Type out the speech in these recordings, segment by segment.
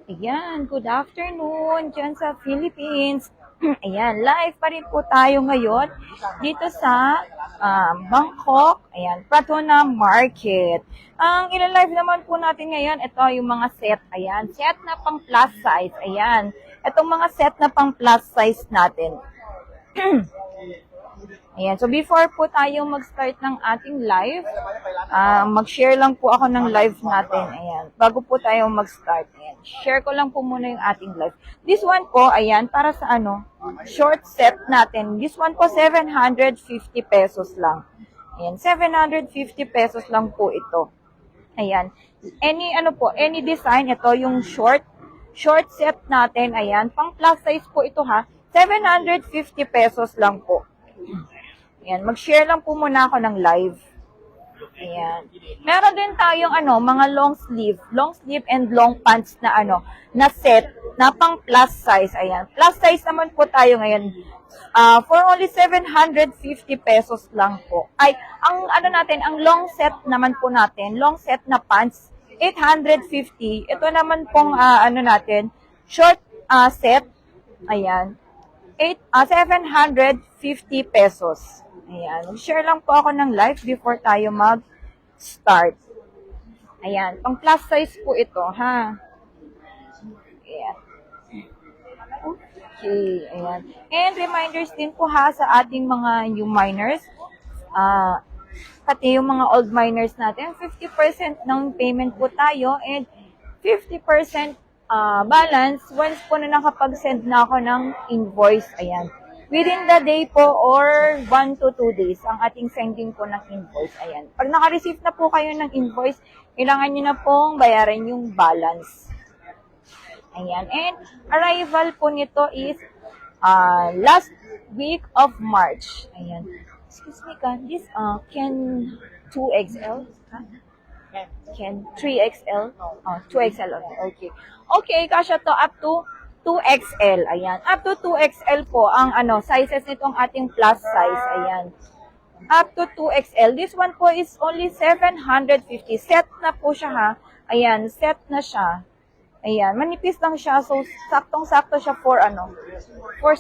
Ayan, good afternoon dyan sa Philippines. Ayan, live pa rin po tayo ngayon dito sa Bangkok. Ayan, Pratuna Market. Ang ilalive naman po natin ngayon, ito yung mga set. Ayan, set na pang plus size. Ayan, itong mga set na pang plus size natin. Ayan, so before po tayo mag-start ng ating live, mag-share lang po ako ng live natin. Ayan, bago po tayo mag-start. Ayan, share ko lang po muna yung ating live. This one po, ayan, para sa short set natin. This one po, 750 pesos lang. Ayan, 750 pesos lang po ito. Ayan, any design, ito yung short set natin. Ayan, pang plus size po ito ha. 750 pesos lang po. Ayan, mag-share lang po muna ako ng live. Ayan. Meron din tayong mga long sleeve and long pants na na set na pang plus size. Ayan. Plus size naman po tayo ngayon. For only 750 pesos lang po. Ay, ang long set naman po natin, long set na pants, 850. Ito naman pong natin, short set. Ayan. 750 pesos. Ayan. Share lang po ako ng live before tayo mag-start. Ayan. Pang plus size po ito, ha? Ayan. Okay. Ayan. And reminders din po ha sa ating mga new miners. Pati yung mga old miners natin, 50% ng payment po tayo and 50% balance once po na nakapag-send na ako ng invoice. Ayan. Within the day po or 1 to 2 days ang ating sending po ng invoice. Ayan. Pag naka-receive na po kayo ng invoice, kailangan nyo na pong bayaran yung balance. Ayan. And arrival po nito is last week of March. Ayan. Excuse me, can 2XL? Can 3XL? 2XL. Okay. Okay, kasya to up to 2XL. Ayan. Up to 2XL po ang sizes nitong ating plus size. Ayan. Up to 2XL. This one po is only 750. Set na po siya ha. Ayan, set na siya. Ayan, manipis lang siya. So, saktong-sakto siya for for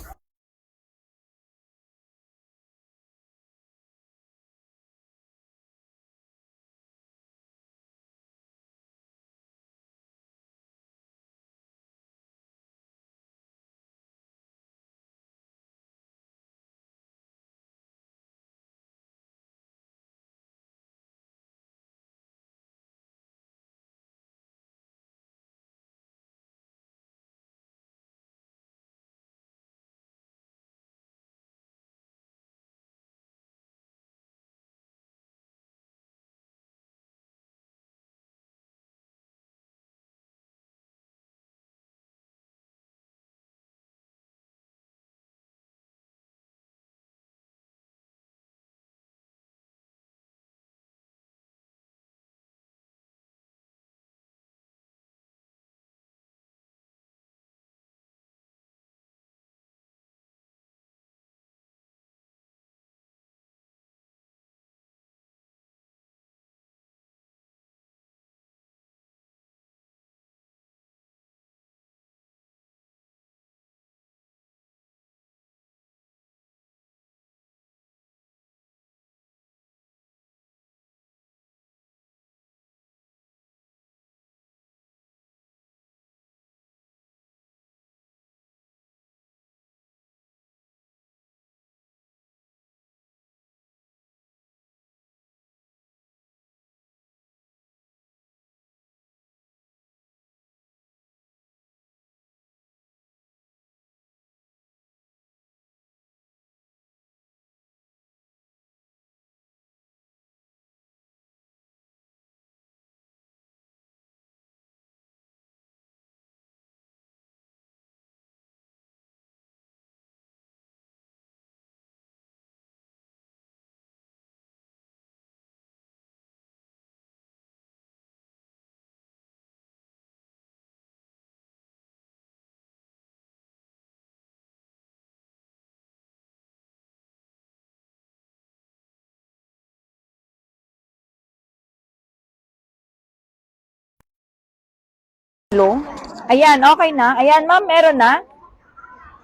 Hello? Ayan, okay na. Ayan, ma'am, meron na.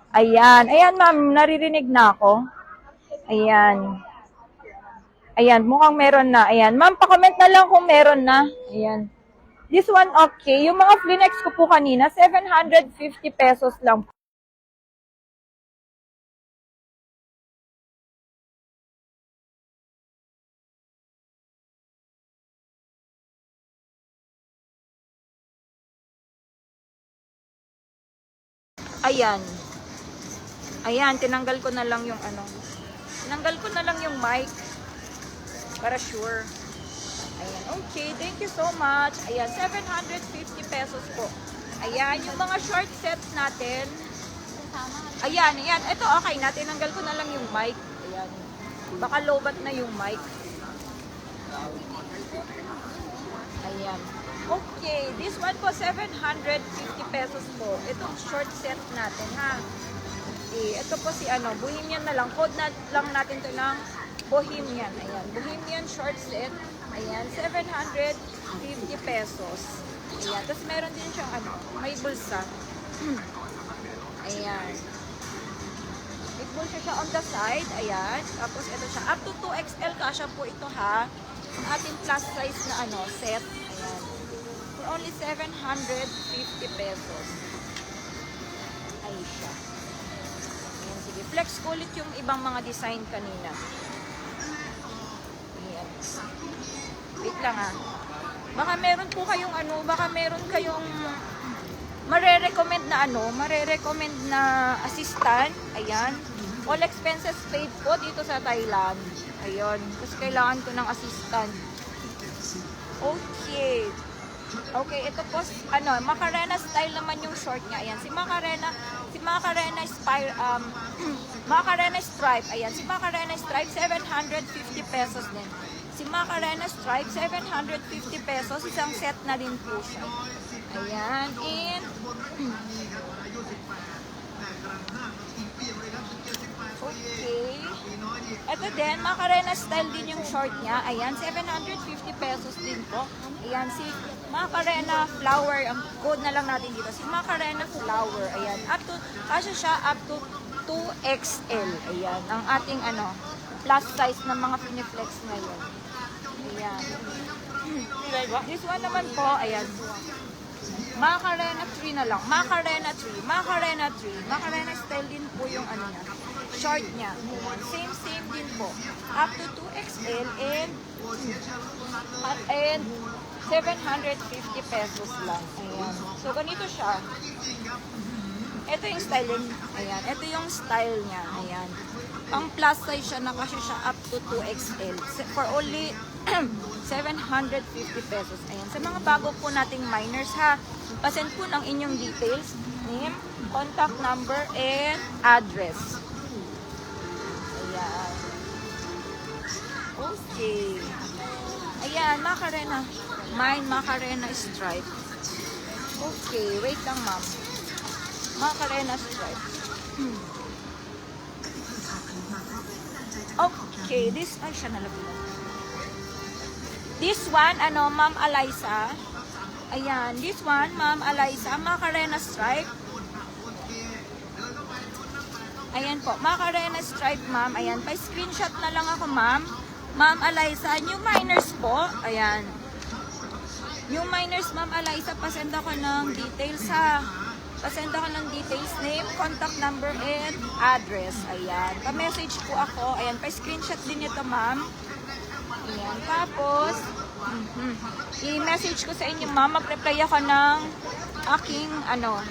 Ayan. Ayan, ma'am, naririnig na ako. Ayan. Ayan, mukhang meron na. Ayan. Ma'am, pa-comment na lang kung meron na. Ayan. This one, okay. Yung mga Flinex ko po kanina, 750 pesos lang. Ayan. Ayan, tinanggal ko na lang yung ano. Tinanggal ko na lang yung mic. Para sure. Ayan, okay. Thank you so much. Ayan, 750 pesos po. Ayan, yung mga short sets natin. Ayan, ayan. Ito okay na. Tinanggal ko na lang yung mic. Ayan. Baka lobat na yung mic. Ayan. Okay, this one po 750 pesos po. Itong short set natin ha. Okay, ito po si ano, Bohemian na lang. Code na lang natin to ng Bohemian. Ayan, Bohemian short set. Ayan, 750 pesos. Ayan, tapos meron din siyang ano, may bulsa. Ayan. May bulsa siya on the side. Ayan. Tapos ito siya. Up to 2XL kasha po ito ha. Ang ating plus size na ano, set. Ayan. For only 750 pesos. Ay siya. Ayan, sige. Flex ko ulit yung ibang mga design kanina. Ayan. Wait lang ha. Baka meron po kayong ano, baka meron kayong mare-recommend na assistant. Ayan. All expenses paid po dito sa Thailand. Ayun. Kasi kailangan ko ng assistant. Okay. Okay, ito po, ano, Macarena style naman yung short niya. Ayan, si Macarena Macarena Stripe. Ayan, si Macarena Stripe, 750 pesos din. Si Macarena Stripe, 750 pesos. Isang set na din po siya. Ayan, and okay. Ito din, Macarena style din yung short niya. Ayan, 750 pesos din po. Ayan, si Macarena Flower. Ang code na lang natin dito. Si Macarena Flower. Ayan, kasi siya up to 2XL. Ayan, ang ating ano, plus size ng mga Finiflex ngayon. Ayan. This one naman po, ayan. Macarena 3 na lang. Macarena 3. Macarena 3. Macarena style din po yung ano niya. Short niya. Same din po. Up to 2XL and 750 pesos lang. Ayan. So, ganito siya. Ito yung style niya. Ayan. Ito yung style niya. Ayan. Pang plus size siya na kasi siya up to 2XL. For only 750 pesos. Ayan. Sa mga bago po nating miners ha, pasend po ng inyong details, name, contact number, and address. Ayan. Okay. Ayan, Macarena. Mine, Macarena Stripe. Okay, wait lang ma'am. Macarena Stripe. Okay, this, ay siya nalagyan. This one, ano, Ma'am Eliza. Ayan, this one, Ma'am Eliza, Macarena Stripe. Ayan po, Macarena Stripe, ma'am. Ayan, pa-screenshot na lang ako, ma'am. Ma'am Eliza, new miners po. Ayan. New miners, Ma'am Eliza, pasend ako ng details ha. Pasend ako ng details, name, contact number, and address. Ayan, pa-message po ako. Ayan, pa-screenshot din ito, ma'am. Ayan, tapos, i-message ko sa inyo, ma'am. Mag-reply ako ng aking, ano,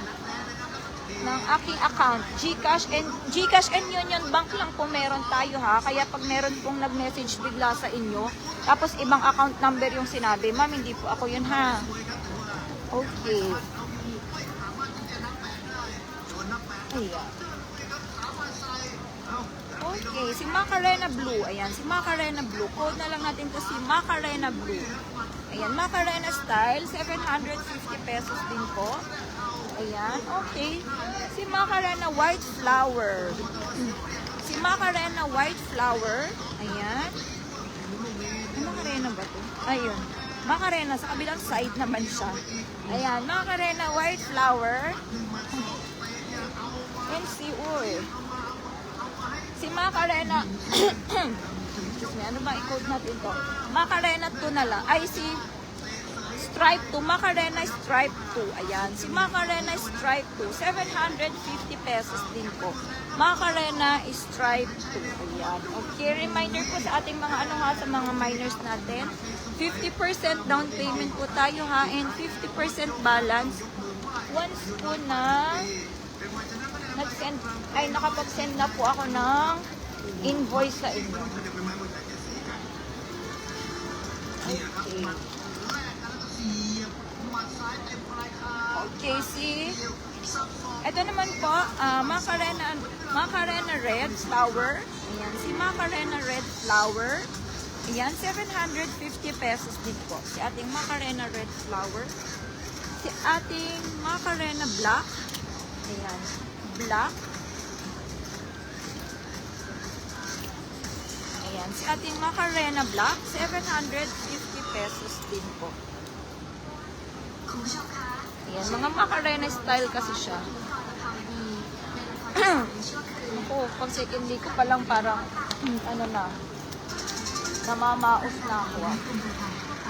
ng aking account. GCash and Union Bank lang po meron tayo ha. Kaya pag meron pong nag-message bigla sa inyo, tapos ibang account number yung sinabi, ma'am, hindi po ako yun ha. Okay. Ayan. Okay, si Macarena Blue. Ayan, si Macarena Blue. Code na lang natin to si Macarena Blue. Ayan, Macarena Style, 750 pesos din po. Ayan, okay. Si Macarena White Flower. Si Macarena White Flower. Ayan. Macarena ba ito? Ayun. Macarena, sa kabilang side naman siya. Ayan, Macarena white flower. And si Uy. Si Macarena, excuse me, ano ba i-code natin to? Macarena 2 na lang. Ay, si Stripe 2, Macarena Stripe 2. Ayan, si Macarena Stripe 2, 750 pesos din po. Macarena Stripe 2. Ayan. Okay, reminder po sa ating mga sa mga minors natin. 50% down payment po tayo ha, and 50% balance. Once po na nakapag-send na po ako ng invoice sa inyo. Okay. Okay, ito naman po, Macarena Red Flower. Ayan, si Macarena Red Flower. Ayan, 750 pesos din po. Si ating Macarena Red Flower. Si ating Macarena Black. Ayan, Black. Ayan, si ating Macarena Black, 750 pesos din po. Ayan, mga Macarena style kasi siya. Ako, pag second day ko pa lang parang, namamaos na ako.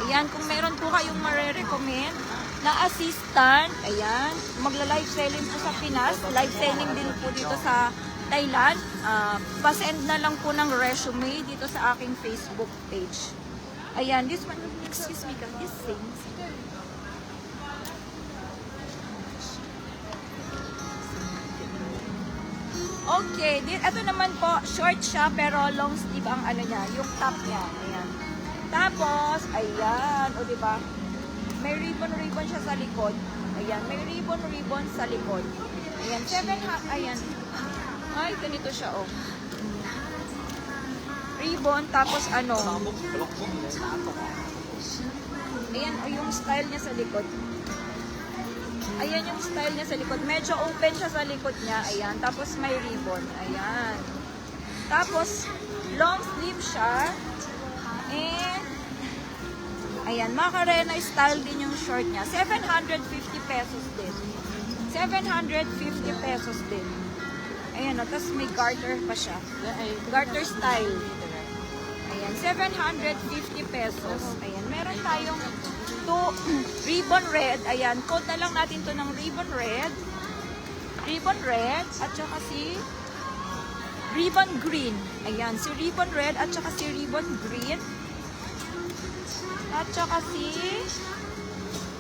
Ayan, kung meron po kayong marirecommend na assistant, ayan, magla-live selling po sa Pinas, live selling din po dito sa Thailand, pa-send na lang po ng resume dito sa aking Facebook page. Ayan, this one, excuse me, this things. Okay, ito naman po, short siya pero long sleeve ang niya, yung top niya. Ayan. Tapos, ayan, o diba? May ribbon siya sa likod. Ayan, may ribbon sa likod. Ayan, ayan. Ay, ganito siya, oh. Ribbon, tapos Ayan, o yung style niya sa likod. Ayan yung style niya sa likod. Medyo open siya sa likod niya. Ayan. Tapos may ribbon. Ayan. Tapos, long sleeve siya. And, ayan. Macarena style din yung short niya. 750 pesos din. 750 pesos din. Ayan. Tapos may garter pa siya. Garter style. Ayan. 750 pesos. Ayan. Meron tayong ribbon red. Ayan, code na lang natin to ng ribbon red. Ribbon red at saka si ribbon green. Ayan, si ribbon red at saka si ribbon green. At saka si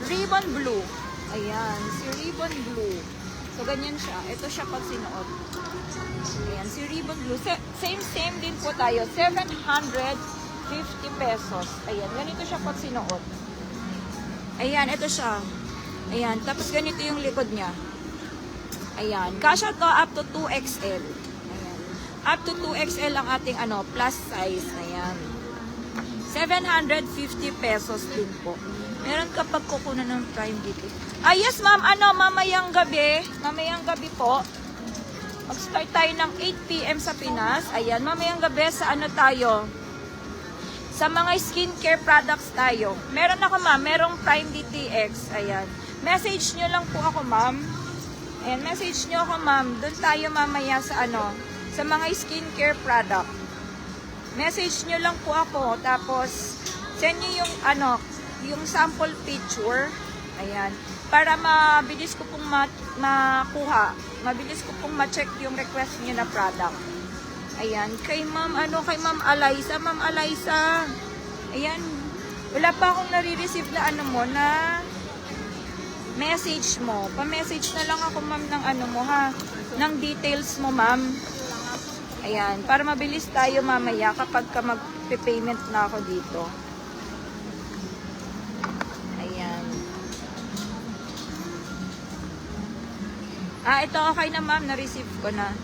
ribbon blue. Ayan, si ribbon blue. So, ganyan siya. Ito siya pag sinuot. Ayan, si ribbon blue. Same din po tayo. 750 pesos. Ayan, ganito siya pag sinuot. Ayan, ito siya. Ayan, tapos ganito yung likod niya. Ayan, kasya to up to 2XL. Ayan. Up to 2XL ang ating plus size. Ayan. 750 pesos din po. Meron kapag kukunan ng Prime dito. Yes ma'am, mamayang gabi po. Mag-start tayo ng 8 PM sa Pinas. Ayan, mamayang gabi sa tayo? Sa mga skincare products tayo. Meron ako ma'am, merong Prime DTX. Ayan. Message nyo lang po ako ma'am. Ayan, message nyo ako ma'am. Doon tayo mamaya sa sa mga skincare product. Message nyo lang po ako. Tapos, send nyo yung yung sample picture. Ayan. Para mabilis ko pong makuha. Mabilis ko pong ma-check yung request nyo na product. Ayan, kay ma'am, kay ma'am Alaysa. Ma'am Alaysa, ayan, wala pa akong nare-receive na na message mo. Pa-message na lang ako ma'am ng mo ha, ng details mo ma'am. Ayan, para mabilis tayo mamaya kapag ka mag-payment na ako dito. Ayan. Ito okay na ma'am, na-receive ko na.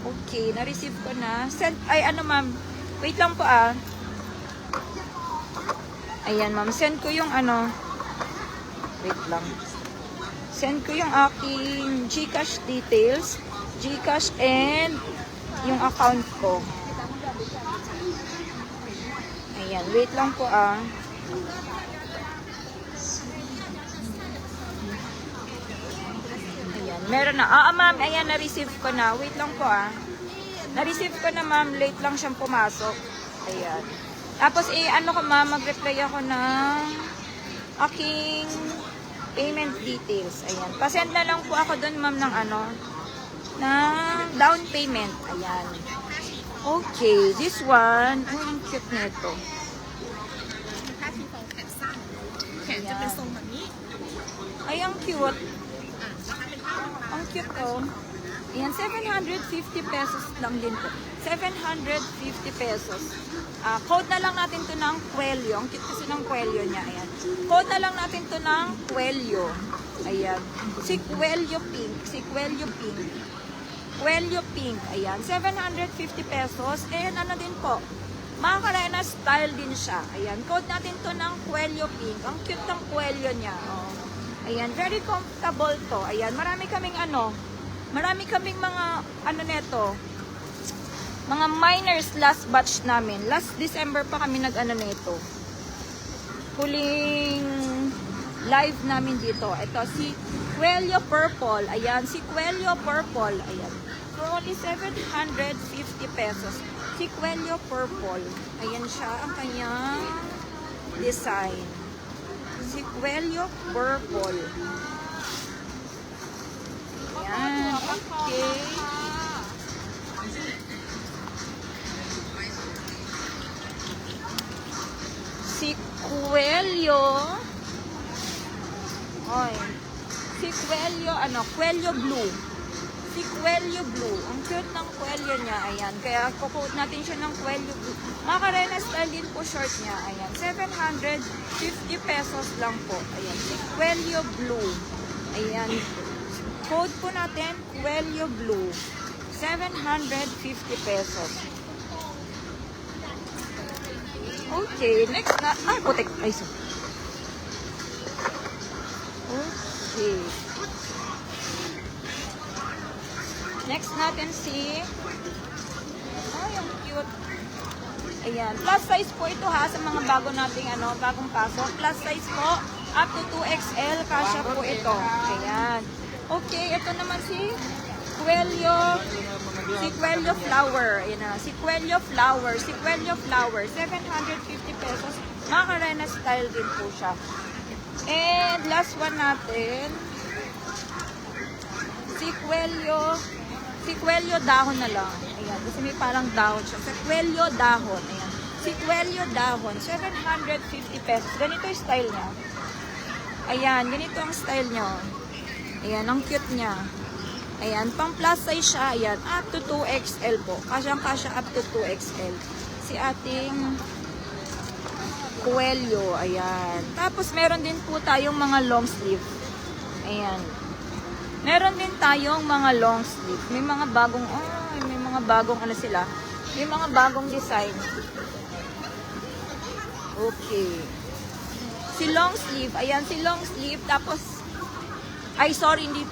Okay, na-receive ko na. Send, ma'am. Wait lang po Ayan, ma'am. Send ko yung Wait lang. Send ko yung aking GCash details. GCash and yung account ko. Ayan, wait lang po Ayan, meron na. Ma'am, ayan, na-receive ko na. Wait lang po, Na-receive ko na, ma'am. Late lang siyang pumasok. Ayan. Tapos, ano ko, ma'am, mag-reply ako ng aking payment details. Ayan. Pasend na lang po ako doon, ma'am, ng ng down payment. Ayan. Okay, this one. Ay, ang cute nito. Ay, ang cute. Ang cute, oh. Ayan, 750 pesos lang din po. 750 pesos. Code na lang natin to ng Quello. Ang cute kasi ng Quello niya. Ayan. Code na lang natin to ng Quello. Ayan. Si Quello Pink. Si Quello Pink. Quello Pink. Ayan. 750 pesos. And ano din po. Macarena style din siya. Ayan. Code natin to ng Quello Pink. Ang cute ng Quello niya. Oh. Ayan. Very comfortable to. Ayan. Marami kaming mga neto. Mga minors last batch namin. Last December pa kami neto. Huling live namin dito. Ito si Quello Purple. Ayan, si Quello Purple. Ayan. For only 750 pesos. Si Quello Purple. Ayan siya ang kanyang design. Si Quello Purple. Ayan. Okay. Si Quello. Oy. Si Quello, Quello Blue. Si Quello Blue. Ang cute ng Quello niya. Ayan. Kaya kukuot natin siya ng Quello Blue. Macarena style din po short niya. Ayan. 750 pesos lang po. Ayan. Si Quello Blue. Ayan. Code po natin, Quello Blue. 750 pesos. Okay, next na. Putik. Ay, so. Okay. Next natin si... Ay, ang cute. Ayan. Plus size po ito sa mga bago nating bagong pasok. Plus size po, up to 2XL. Kasya po ito. Ayan. Okay, ito naman si Quello Flower. Ayan na. Si Quello Flower. 750 pesos. Macarena style din po siya. And last one natin. Si Quello dahon na lang. Ayan. Kasi may parang dahon siya. Si Quello dahon. Ayan. Si Quello dahon. 750 pesos. Ganito yung style niya. Ayan. Ganito ang style niya. Ayan, ang cute niya. Ayan, pang plus size siya. Ayan, up to 2XL po. Kasyang-kasya up to 2XL. Si ating Quello. Ayan. Tapos, meron din po tayong mga long sleeve. Ayan. Meron din tayong mga long sleeve. May mga bagong, sila. May mga bagong design. Okay. Si long sleeve. Ayan, si long sleeve. Tapos, ay, sorry, hindi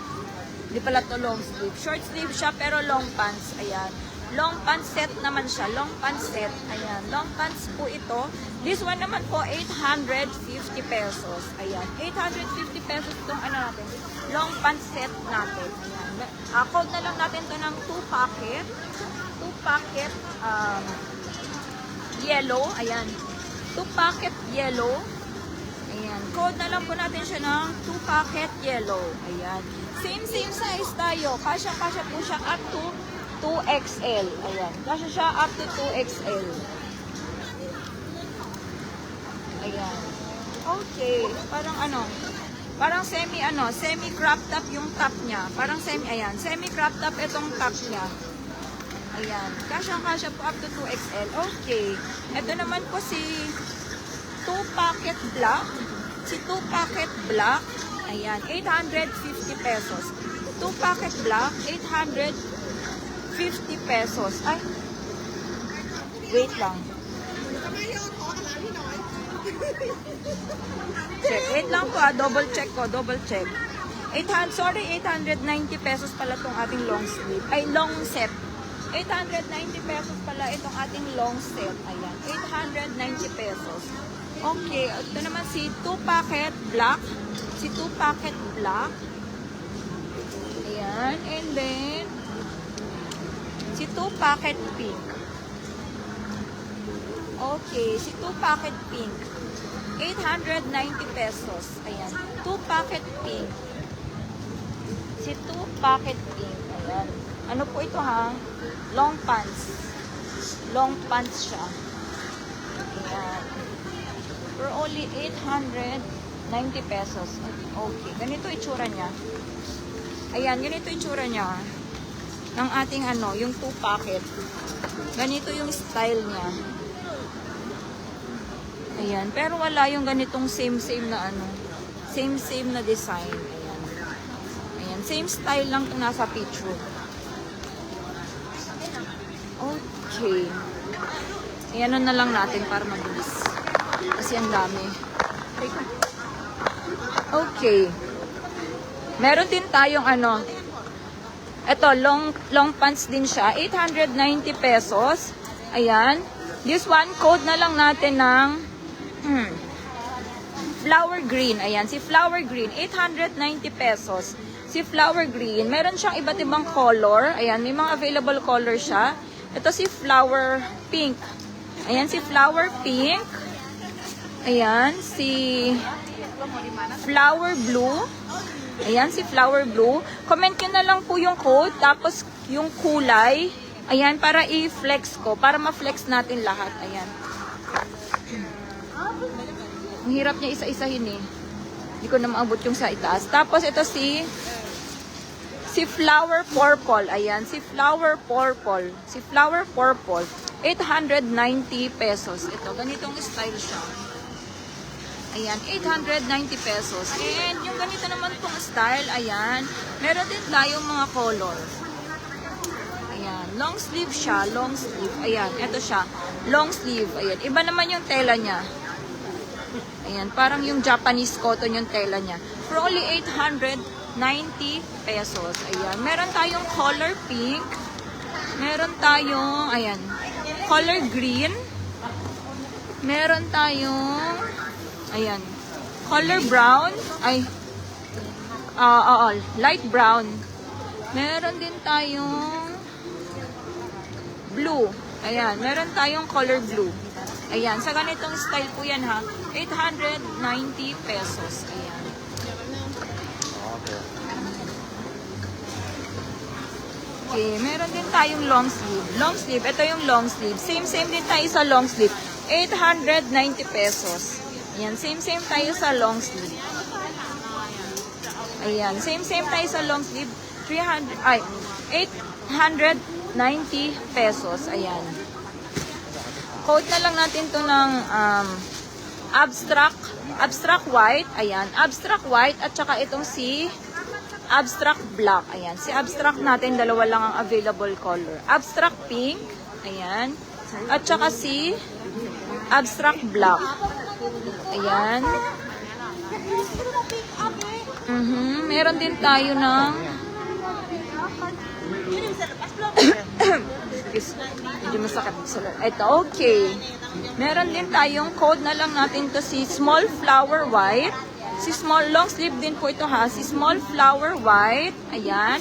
pala to long sleeve. Short sleeve siya, pero long pants. Ayan. Long pants set naman siya. Long pants set. Ayan. Long pants po ito. This one naman po, 850 pesos. Ayan. 850 pesos itong natin. Long pants set natin. Ayan. Code na lang natin to ng 2 packet. 2 packet yellow. Ayan. 2 packet yellow. Ayan. Code na lang po natin siya ng 2 packet yellow. Ayan. Same size tayo. Kasya po siya up to 2XL. Ayan. Kasya siya up to 2XL. Ayan. Okay. Parang semi crop top yung top niya. Parang semi crop top itong top niya. Ayan. Kasya po up to 2XL. Okay. Ito naman po si 2 packet black. Si 2 packet black, ayan, 850 pesos. 2 packet black, 850 pesos. Ay, wait lang. Check. Wait lang po, double check. 890 pesos pala itong ating long sleeve. Ay, long set. 890 pesos pala itong ating long set. Ayan, 890 pesos. Okay, ito naman si 2 packet black. Si 2 packet black. Ayan. And then, si 2 packet pink. Okay, si 2 packet pink. 890 pesos. Ayan. 2 packet pink. Si 2 packet pink. Ayan. Ano po ito ha? Long pants. Long pants siya. Ayan. For only 890 pesos. Okay. Ganito itsura niya. Ayan. Ganito itsura niya. Ng ating ano, yung 2 packet. Ganito yung style niya. Ayan. Pero wala yung ganitong same-same na ano. Same-same na design. Ayan. Ayan. Same style lang kung nasa picture. Okay. Ayan na lang natin para mabilis. Kasi ang dami. Okay. Meron din tayong ano. Ito, long pants din siya. 890 pesos. Ayan. This one, code na lang natin ng flower green. Ayan, si flower green. 890 pesos. Si flower green. Meron siyang iba't ibang color. Ayan, may mga available color siya. Ito si flower pink. Ayan, si flower pink. Ayan, si flower blue. Ayan, si flower blue. Comment nyo na lang po yung code, tapos yung kulay. Ayan, para i-flex ko. Para ma-flex natin lahat. Ayan. Ang hirap niya isa-isahin eh. Hindi ko na maabot yung sa itaas. Tapos ito si flower purple. Ayan, si flower purple. Si flower purple. 890 pesos. Ito, ganitong style siya. Ayan, 890 pesos. And yung ganito naman pong style, ayan, meron din tayong mga color. Ayan, long sleeve siya, long sleeve. Ayan, ito siya, long sleeve. Ayan, iba naman yung tela niya. Ayan, parang yung Japanese cotton yung tela niya. For only 890 pesos. Ayan, meron tayong color pink. Meron tayong, ayan, color green. Meron tayong, ayan, color brown. Ay, light brown. Meron din tayong blue. Ayan, meron tayong color blue. Ayan, sa ganitong style po yan ha. 890 pesos. Ayan. Okay, meron din tayong long sleeve. Long sleeve, ito yung long sleeve. Same din tayo sa long sleeve. 890 pesos. Ayan, same tayo sa long sleeve. Ayan, same tayo sa long sleeve. 890 pesos. Ayan. Quote na lang natin to ng abstract white. Ayan, abstract white at saka itong si abstract black. Ayan, si abstract natin, dalawa lang ang available color. Abstract pink. Ayan. At saka si abstract black. Ayan. Meron din tayo ng medyo masakit sa loob. Ito, okay. Meron din tayong code na lang natin to si small flower white. Si small, long sleeve din po ito ha. Si small flower white. Ayan.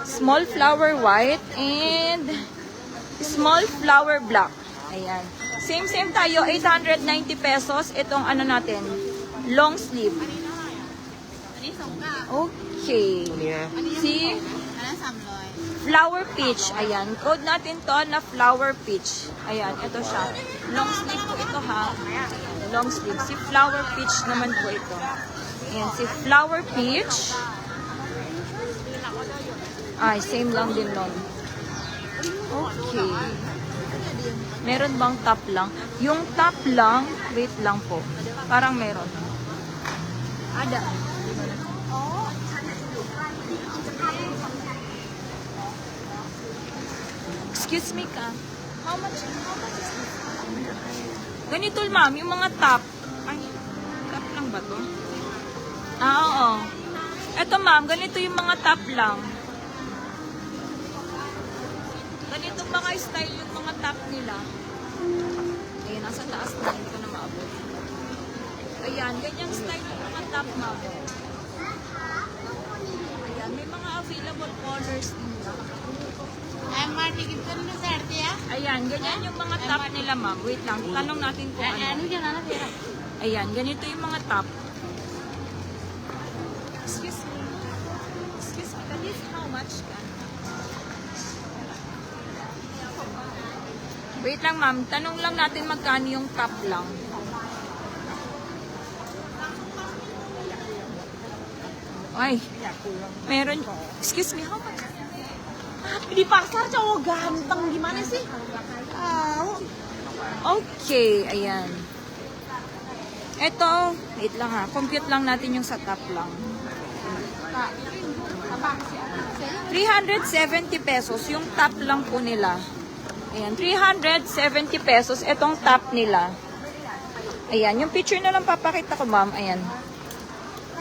Small flower white and small flower black. Ayan. Same tayo. 890 pesos. Itong ano natin. Long sleeve. Okay. Si flower peach. Ayan. Code natin to na flower peach. Ayan. Ito siya. Long sleeve po ito ha. Ayan. Long sleeve. Si flower peach naman po ito. Ayan. Si flower peach. Ay, same lang din nun. Okay. Meron bang top lang? Yung top lang, wait lang po. Parang meron. Ada. Excuse me ka. How much is this? Ganito ma'am, yung mga top. Ay, top lang ba to? Oo. Eto ma'am, ganito yung mga top lang. Ganito mga style yung mga top nila. Ayan, nasa taas na. Hindi ko na maabot. Ayan, ganyang style ng mga top, ma'am. Ayan, may mga available colors din. Ayan, ganyan yung mga top nila, ma'am. Wait lang, tanong natin kung ano. Ayan, ganito yung mga top. Excuse me. Excuse me, that is how much ka? Wait lang, ma'am. Tanong lang natin magkano yung top lang. Ay, meron. Excuse me, how much? Di pasar cowok ganteng gimana sih? Okay, ayan. Ito, wait lang ha. Compute lang natin yung sa top lang. 370 pesos yung top lang po nila. Ayan, 370 pesos itong top nila. Ayan, yung picture na lang papakita ko, ma'am. Ayan.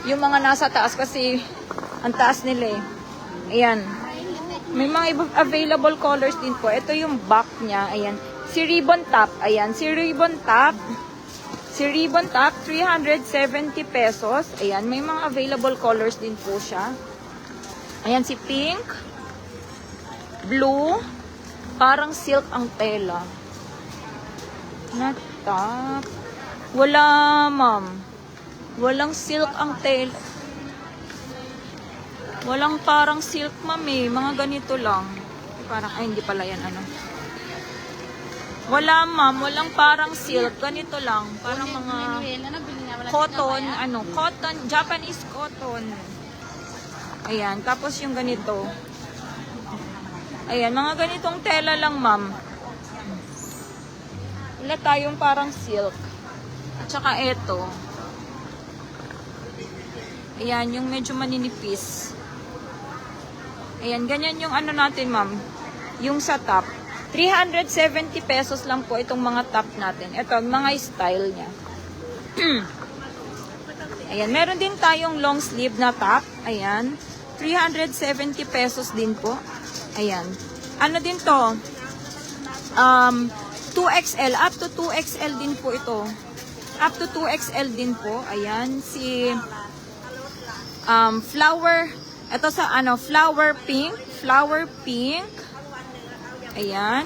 Yung mga nasa taas kasi ang taas nila eh. Ayan. May mga available colors din po. Ito yung back niya. Ayan. Si ribbon top. Ayan. Si ribbon top. Si ribbon top, 370 pesos. Ayan. May mga available colors din po siya. Ayan. Si pink. Blue. Parang silk ang tela. Na top. Wala, ma'am. Walang silk ang tela. Walang parang silk, ma'am eh. Mga ganito lang. Parang, ay, hindi pala yan, ano. Wala, ma'am. Walang parang silk. Ganito lang. Parang mga cotton, ano, cotton, Japanese cotton. Ayan. Tapos yung ganito. Ayan, mga ganitong tela lang, ma'am. Wala tayong parang silk. At saka eto. Ayan, yung medyo maninipis. Ayan, ganyan yung ano natin, ma'am. Yung sa top. 370 pesos lang po itong mga top natin. Ito, mga style niya. Ayan, meron din tayong long sleeve na top. Ayan. 370 pesos din po. Ayan. Ano din to? 2XL. Up to 2XL din po ito. Up to 2XL din po. Ayan. Si flower. Ito sa ano, flower pink. Flower pink. Ayan.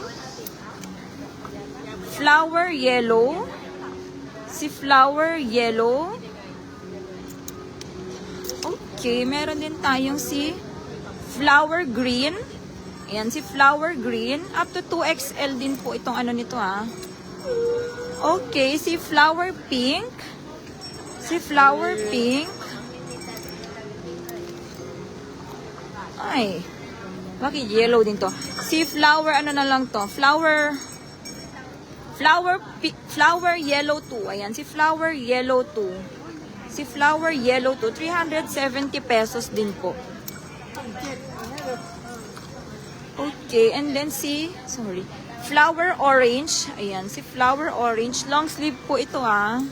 Flower yellow. Si flower yellow. Okay, meron din tayong si flower green. Ayan, si flower green. Up to 2XL din po itong ano nito ha. Okay, si flower pink. Si flower pink. Ay, bakit yellow din to? Si flower, ano na lang to? Flower yellow 2. Ayan, si flower yellow 2. Si flower yellow 2, 370 pesos din po. Okay, and then si, flower orange. Ayan, si flower orange. Long sleeve po ito ha.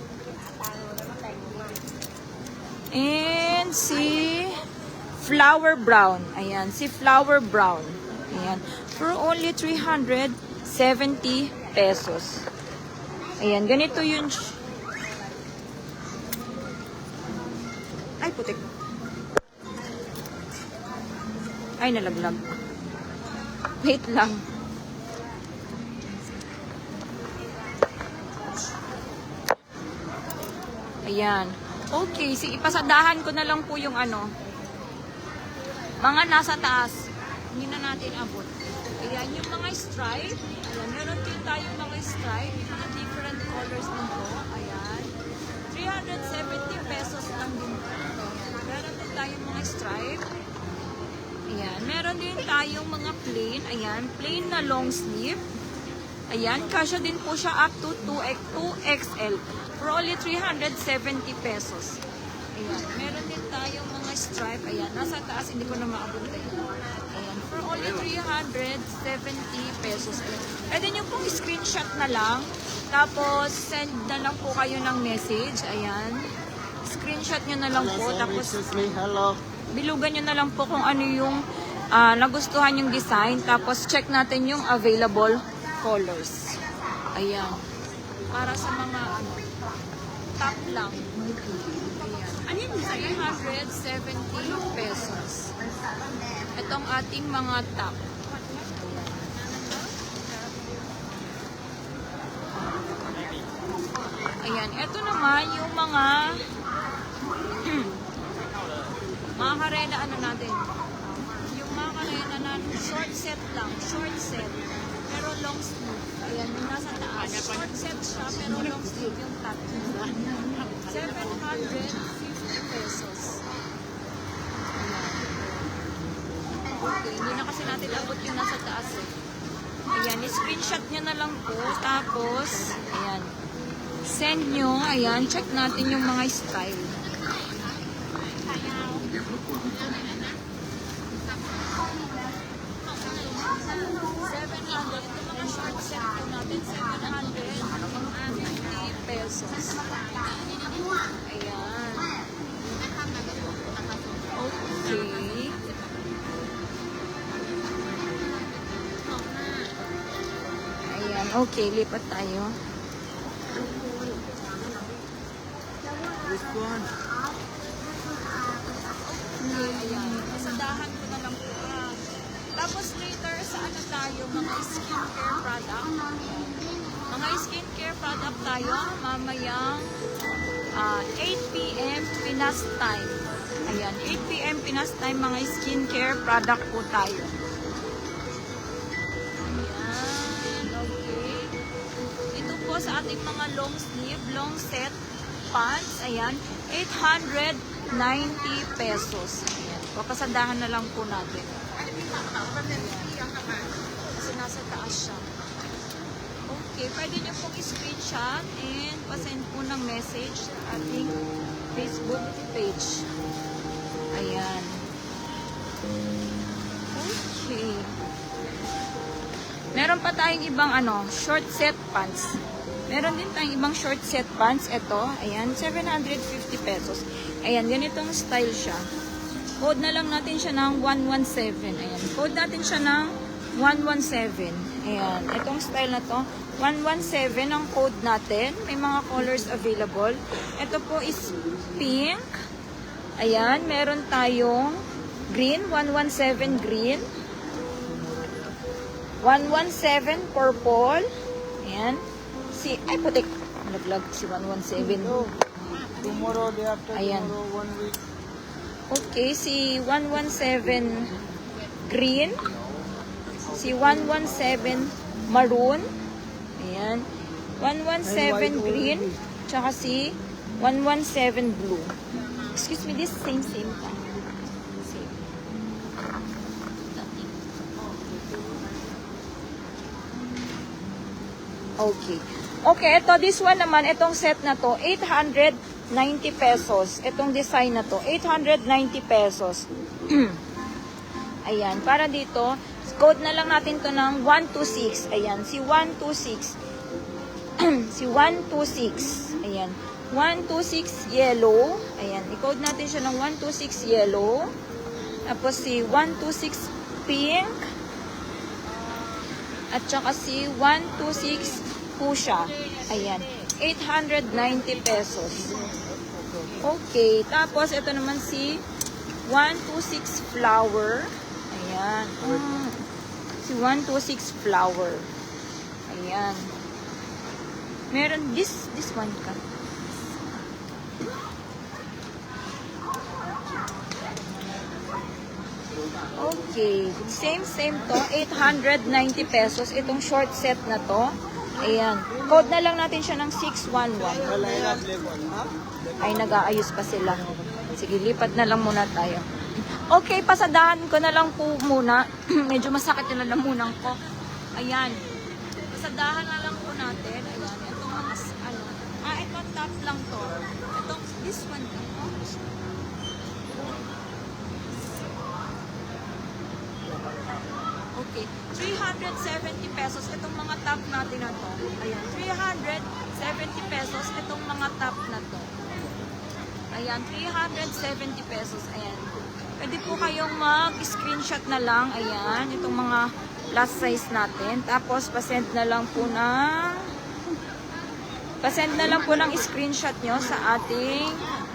And si flower brown. Ayan, si flower brown. Ayan, for only 370 pesos. Ayan, ganito yun. Ay, putik. Ay, nalaglag. Wait lang. Ayan. Okay, sige, pasadahan ko na lang po yung ano. Mga nasa taas. Hindi na natin abot. Ayan, yung mga stripe. Ayan, meron din tayong mga stripe. Yung mga different colors din po. Ayan. 370 pesos lang din po. Ayan. Meron din tayong mga stripe. Ayan. Meron din tayong mga plain. Ayan. Plain na long sleeve. Ayan. Kasya din po siya up to 2XL. For only 370 pesos. Ayan. Meron din tayong mga stripe. Ayan. Nasa taas. Hindi ko na maabot eh. Ayan. For only 370 pesos. Pwede nyo pong screenshot na lang. Tapos, send na lang po kayo ng message. Ayan. Screenshot nyo na lang po. Tapos, bilugan nyo na lang po kung ano yung nagustuhan yung design. Tapos, check natin yung available colors. Ayan. Para sa mga, top lang. Ayan. Ano yun? 370 pesos. Itong ating mga top. Ayan. Ito naman yung mga mga karena ano natin. Yung mga karena na short set lang. Short set. Pero long sleeve. Ayan. Yung nasa taas. Short set siya pero long sleeve yung top. 750 pesos. Okay, hindi na kasi natin abot yung nasa taas eh. Ayan, screenshot nyo na lang po. Tapos, ayan. Send nyo, ayan, check natin yung mga style. Ito mga short set po natin, 750 pesos. Ayan. Okay. Ayan, okay, lipat tayo. This one. Ayan, kasadahan ko na lang po. Tapos later, sa ano tayo, mga skincare product. Mga skincare product tayo, mamayang 8 p.m. Pinas time. Ayan, 8 p.m. Pinas time, mga skincare product po tayo. Ayan, okay. Ito po sa ating mga long sleeve, long set pants. Ayan, 890 pesos. Ayan, kapasandahan na lang po natin. Kasi nasa taas siya. Okay, pwede nyo pong screenshot and pasend po ng message sa ating Facebook page. Ayan. Okay. Meron pa tayong ibang short set pants. Meron din tayong ibang short set pants. Ito, ayan, 750 pesos. Ayan, ganitong style siya. Code na lang natin siya ng 117. Ayan, code natin siya ng 117. Ayan, itong style na to, 117 ang code natin. May mga colors available. Ito po is pink. Ayan, meron tayong green, 117 green. 117 purple. Ayan. Ay, putik. Naglag si 117. Tomorrow, day after Ayan. tomorrow, 1 week. Okay, si 117 green. Si 117 maroon. Ayan. 117 green. Tsaka si 117 blue. Excuse me, this same time. Same. Okay. Okay, ito, this one naman, itong set na to, 890 pesos. Itong design na to, 890 pesos. Ayan, para dito, code na lang natin to ng 126. Ayan, si 126. Si 126. Ayan, 126 yellow. Ayan, i-code natin siya ng 126 yellow. Tapos si 126 pink. At saka si 126 fuchsia. Ayan, 890 pesos. Okay, tapos ito naman si 126 flower. Ayan. Si 126 flower. Ayan. Meron this one ka. Okay, same to, 890 pesos itong short set na to. Ayan. Code na lang natin siya ng 611. Ay, nag-aayos pa sila. Sige, lipat na lang muna tayo. Okay, pasadahan ko na lang po muna. Medyo masakit yung lalamunan ko. Ayan. Pasadahan na lang po natin. Ayan. Itong mga, ito top lang to. Itong, this one. Okay. 370 pesos itong mga top natin na to. Ayan. 370 pesos itong mga top na to. Ayan. 370 pesos. Ayan. Pwede po kayong mag-screenshot na lang. Ayan. Itong mga plus size natin. Tapos, pasend na lang po na pasend na lang po ng screenshot nyo sa ating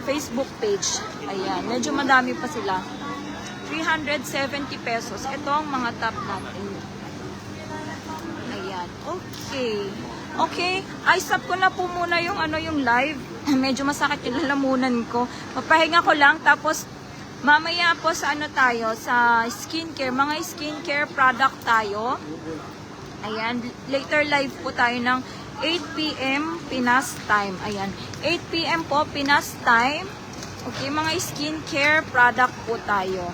Facebook page. Ayan, medyo madami pa sila. 370 pesos. Ito ang mga top natin. Ayan, okay. Okay, ay stop ko na po muna yung yung live. Medyo masakit yung lalamunan ko. Papahinga ko lang, tapos mamaya po sa tayo, sa skincare, mga skincare product tayo. Ayan, later live po tayo ng 8 p.m. Pinas time. Ayan, 8 p.m. po Pinas time. Okay, mga skincare product po tayo.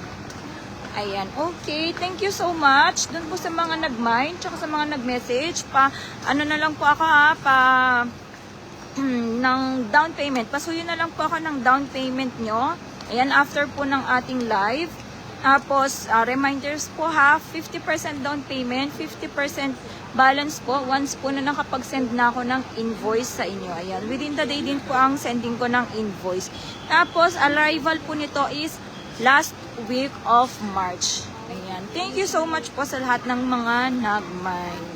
Ayan, okay. Thank you so much. Doon po sa mga nag-mind, tsaka sa mga nag-message, na lang po ako ng down payment. Pasuyo na lang po ako ng down payment nyo. Ayan, after po ng ating live. Tapos, reminders po 50% down payment, 50% balance po. Once po na nakapag-send na ako ng invoice sa inyo. Ayan, within the day din po ang sending ko ng invoice. Tapos, arrival po nito is last week of March. Ayan, thank you so much po sa lahat ng mga nag-mind.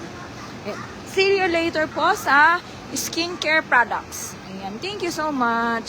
See you later po sa skincare products. Ayan, thank you so much.